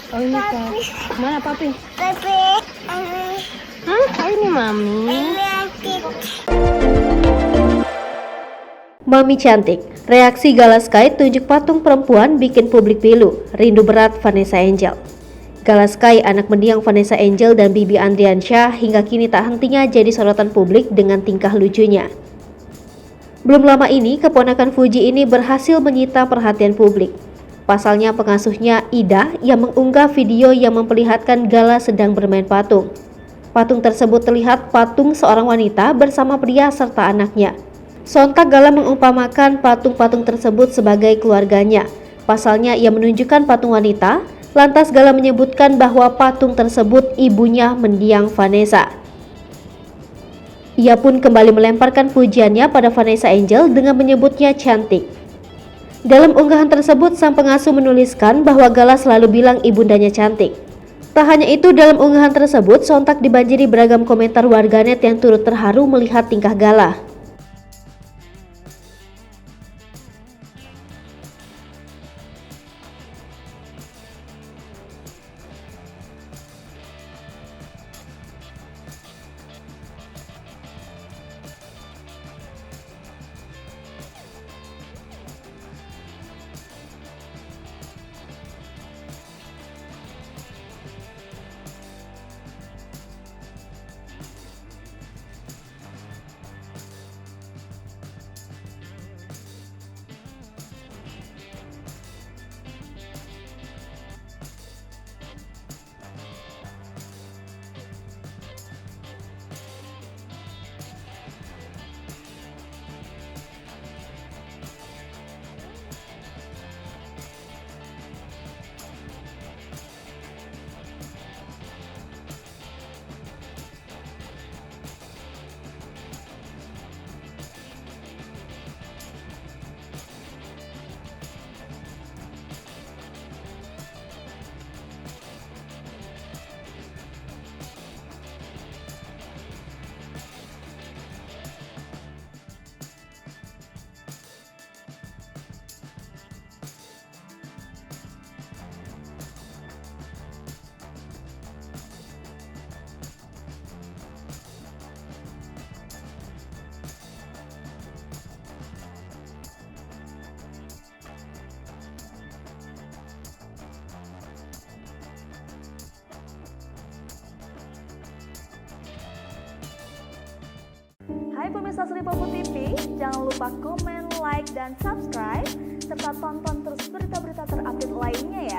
Oh ini Kak. Mana papi? Papi. Hah? Oh ini mami. Mami cantik, reaksi Galaskai tunjuk patung perempuan bikin publik pilu, rindu berat Vanessa Angel. Galaskai, anak mendiang Vanessa Angel dan Bibi Andriansyah, hingga kini tak hentinya jadi sorotan publik dengan tingkah lucunya. Belum lama ini, keponakan Fuji ini berhasil menyita perhatian publik. Pasalnya pengasuhnya Ida yang mengunggah video yang memperlihatkan Gala sedang bermain patung. Patung tersebut terlihat patung seorang wanita bersama pria serta anaknya. Sontak Gala mengumpamakan patung-patung tersebut sebagai keluarganya. Pasalnya ia menunjukkan patung wanita, lantas Gala menyebutkan bahwa patung tersebut ibunya mendiang Vanessa. Ia pun kembali melemparkan pujiannya pada Vanessa Angel dengan menyebutnya cantik. Dalam unggahan tersebut, sang pengasuh menuliskan bahwa Gala selalu bilang ibundanya cantik. Tak hanya itu, dalam unggahan tersebut sontak dibanjiri beragam komentar warganet yang turut terharu melihat tingkah Gala. Hai pemirsa Sri Popo TV, jangan lupa komen, like, dan subscribe, serta tonton terus berita-berita terupdate lainnya ya.